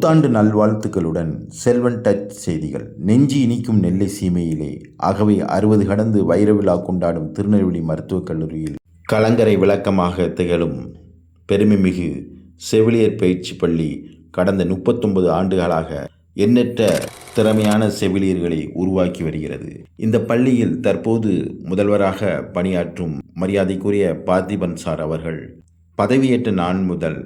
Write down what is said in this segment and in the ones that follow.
புத்தாண்டு நல்வாழ்த்துக்களுடன் செல்வன் டச் செய்திகள். நெஞ்சு இனிக்கும் நெல்லை சீமையிலே ஆகவே 60 கடந்து வைர விழா கொண்டாடும் திருநெல்வேலி மருத்துவக் கல்லூரியில் கலங்கரை விளக்கமாக திகழும் பெருமைமிகு செவிலியர் பயிற்சி பள்ளி கடந்த 39 ஆண்டுகளாக எண்ணற்ற திறமையான செவிலியர்களை உருவாக்கி வருகிறது. இந்த பள்ளியில் தற்போது முதல்வராக பணியாற்றும் மரியாதைக்குரிய பார்த்திபன் சார் அவர்கள் பதவியேற்ற நாள் முதல்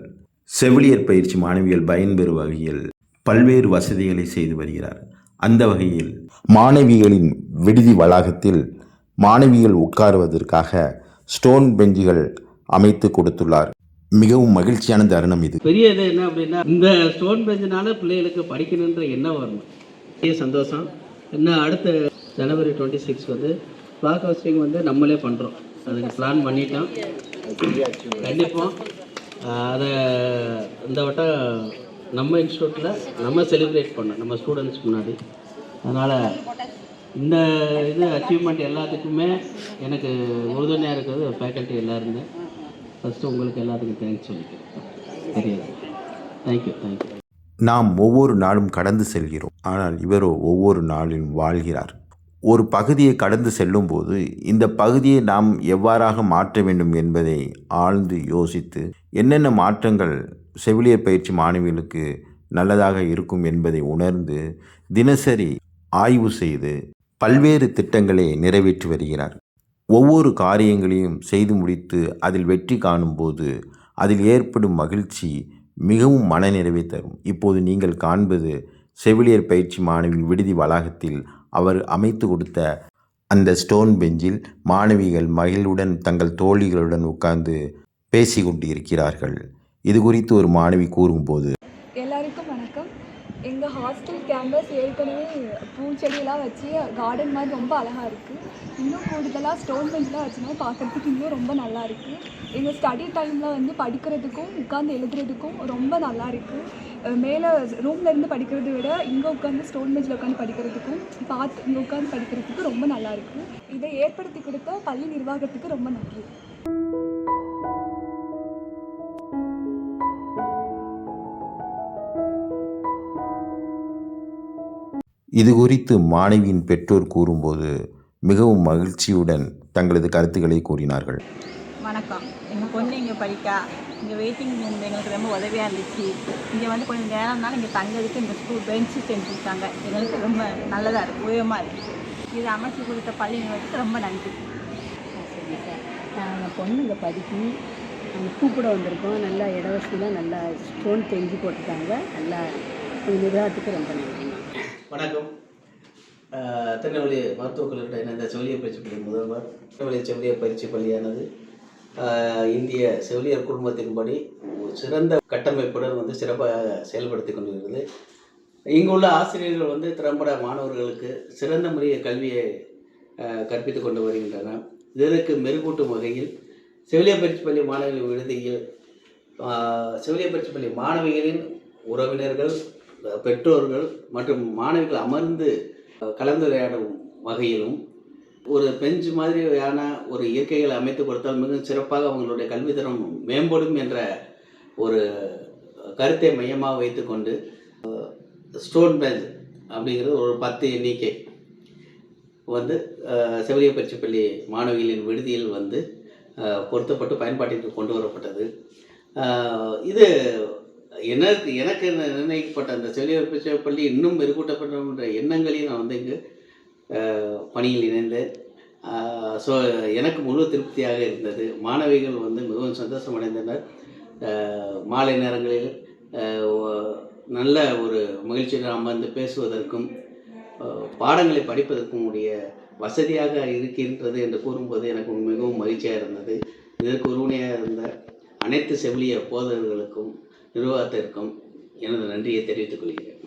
செவிலியர் பயிற்சி மாணவிகள் பயன்பெறும் வகையில் பல்வேறு வசதிகளை செய்து வருகிறார். அந்த வகையில் மாணவிகளின் விடுதி வளாகத்தில் மாணவிகள் உட்காருவதற்காக ஸ்டோன் பெஞ்சுகள் அமைத்து கொடுத்துள்ளார். மிகவும் மகிழ்ச்சியான தருணம் இது. பெரிய இது என்ன அப்படின்னா, இந்த ஸ்டோன் பெஞ்சினால பிள்ளைகளுக்கு படிக்கணுன்ற எண்ணம் வரணும். பெரிய சந்தோஷம். இன்னும் அடுத்த ஜனவரி 26 வந்து ஃப்ளாக் ஹோஸ்டிங் வந்து நம்மளே பண்ணுறோம். அதுக்கு பிளான் பண்ணிட்டோம். கண்டிப்பாக அதை இந்த வட்டம் நம்ம இன்ஸ்டியூட்டில் நம்ம செலிப்ரேட் பண்ணோம் நம்ம ஸ்டூடெண்ட்ஸ் முன்னாடி. அதனால் இந்த இது அச்சீவ்மெண்ட் எல்லாத்துக்குமே எனக்கு உறுதுணையாக இருக்கிறது ஃபேக்கல்ட்டி எல்லாருமே. ஃபஸ்ட்டு உங்களுக்கு எல்லாத்துக்கும் தேங்க்ஸ் சொல்லிக்கிறேன். தெரியாது. தேங்க்யூ. நாம் ஒவ்வொரு நாளும் கடந்து செல்கிறோம், ஆனால் இவரோ ஒவ்வொரு நாளிலும் வாழ்கிறார். ஒரு பகுதியை கடந்து செல்லும்போது இந்த பகுதியை நாம் எவ்வாறாக மாற்ற வேண்டும் என்பதை ஆழ்ந்து யோசித்து என்னென்ன மாற்றங்கள் செவிலியர் பயிற்சி மாணவிகளுக்கு நல்லதாக இருக்கும் என்பதை உணர்ந்து தினசரி ஆய்வு செய்து பல்வேறு திட்டங்களை நிறைவேற்றி வருகிறார். ஒவ்வொரு காரியங்களையும் செய்து முடித்து அதில் வெற்றி காணும்போது அதில் ஏற்படும் மகிழ்ச்சி மிகவும் மனநிறைவை தரும். இப்போது நீங்கள் காண்பது செவிலியர் பயிற்சி மாணவி விடுதி வளாகத்தில் அவர் அமைத்து கொடுத்த அந்த ஸ்டோன் பெஞ்சில் மாணவிகள் மகிழ்வுடன் தங்கள் தோழிகளுடன் உட்கார்ந்து பேசி கொண்டு இருக்கிறார்கள். இது குறித்து ஒரு மாணவி கூறும்போது, எல்லாருக்கும் வணக்கம். எங்கள் ஹாஸ்டல் கேம்பஸ் ஏற்கனவே பூச்செடியெல்லாம் வச்சு கார்டன் மாதிரி ரொம்ப அழகாக இருக்குது. இன்னும் கூடுதலாக ஸ்டோன் பெஞ்செலாம் வச்சுனா பார்க்குறதுக்கு இன்னும் ரொம்ப நல்லா இருக்குது. எங்கள் ஸ்டடி டைமில் வந்து படிக்கிறதுக்கும் உட்காந்து எழுதுறதுக்கும் ரொம்ப நல்லா இருக்குது. மேலே ரூமில் இருந்து படிக்கிறத விட இங்கே உட்காந்து ஸ்டோன் பெஞ்சில் உட்காந்து படிக்கிறதுக்கும் இங்கே உட்காந்து படிக்கிறதுக்கும் ரொம்ப நல்லா இருக்குது. இதை ஏற்படுத்தி கொடுத்த பள்ளி நிர்வாகத்துக்கு ரொம்ப நன்றி. இது குறித்து மாணவியின் பெற்றோர் கூறும்போது மிகவும் மகிழ்ச்சியுடன் தங்களது கருத்துக்களை கூறினார்கள். வணக்கம். எங்கள் பொண்ணு இங்கே படிக்கா, இங்கே வெயிட்டிங் ரூம் எங்களுக்கு ரொம்ப உதவியாக இருந்துச்சு. இங்கே வந்து கொஞ்சம் நேரம்னாலும் இங்கே தங்கிறதுக்கு இந்த ஸ்கூல் பெஞ்சு செஞ்சுருக்காங்க. எங்களுக்கு ரொம்ப நல்லதாக இருக்குது, உயரமாக இருக்குது. இதை அமைச்சு கொடுத்த பள்ளி நிறுவனத்துக்கு ரொம்ப நன்றி. சரிங்க சார். எங்கள் பொண்ணு இங்கே படிக்கி கூப்பிட வந்திருக்கோம். நல்லா இட வசதிலாம் நல்லா ஸ்டோன் பெஞ்சு போட்டுருக்காங்க. நல்லா நிர்வாகத்துக்கு ரொம்ப நன்றி. வணக்கம். திருநெல்வேலி மருத்துவக் கல்லூரியில் இணைந்த செவிலியர் பயிற்சி பள்ளி முதல்வர். திருநெல்வேலி செவிலியர் பயிற்சி பள்ளியானது இந்திய செவிலியர் குடும்பத்தின்படி சிறந்த கட்டமைப்புடன் வந்து சிறப்பாக செயல்படுத்தி கொண்டிருக்கிறது. இங்குள்ள ஆசிரியர்கள் வந்து திறம்பட மாணவர்களுக்கு சிறந்த முறையில் கல்வியை கற்பித்து கொண்டு வருகின்றனர். இதற்கு மெருகூட்டும் வகையில் செவிலியர் பயிற்சி பள்ளி மாணவிகள் விடுதியில் செவிலியர் பயிற்சி பள்ளி மாணவிகளின் உறவினர்கள், பெற்றோர்கள் மற்றும் மாணவிகள் அமர்ந்து கலந்துரையாடும் வகையிலும் ஒரு பெஞ்ச் மாதிரியான ஒரு இயற்கைகளை அமைத்து கொடுத்தால் மிகவும் சிறப்பாக அவங்களுடைய கல்வித்தரம் மேம்படும் என்ற ஒரு கருத்தை மையமாக வைத்துக்கொண்டு ஸ்டோன் பெஞ்ச் அப்படிங்கிறது ஒரு 10 எண்ணிக்கை வந்து செவிலியர் பயிற்சி பள்ளி மாணவிகளின் விடுதியில் வந்து பொருத்தப்பட்டு பயன்பாட்டிற்கு கொண்டு வரப்பட்டது. இது எனக்கு நிர்ணயிக்கப்பட்ட அந்த செவிலியர் பயிற்சி பள்ளி இன்னும் மெருகூட்டப்பட்ட எண்ணங்களையும் நான் வந்து இங்கு பணியில் இணைந்தேன். ஸோ எனக்கு முழு திருப்தியாக இருந்தது. மாணவிகள் வந்து மிகவும் சந்தோஷம் அடைந்தனர். மாலை நேரங்களில் நல்ல ஒரு மகிழ்ச்சியுடன் அமர்ந்து பேசுவதற்கும் பாடங்களை படிப்பதற்கும் உடைய வசதியாக இருக்கின்றது என்று கூறும்போது எனக்கு மிகவும் மகிழ்ச்சியாக இருந்தது. இதற்கு உறுதுணையாக இருந்த அனைத்து செவிலிய போதகர்களுக்கும் நிர்வாகத்திற்கும் எனது நன்றியை தெரிவித்துக் கொள்கிறேன்.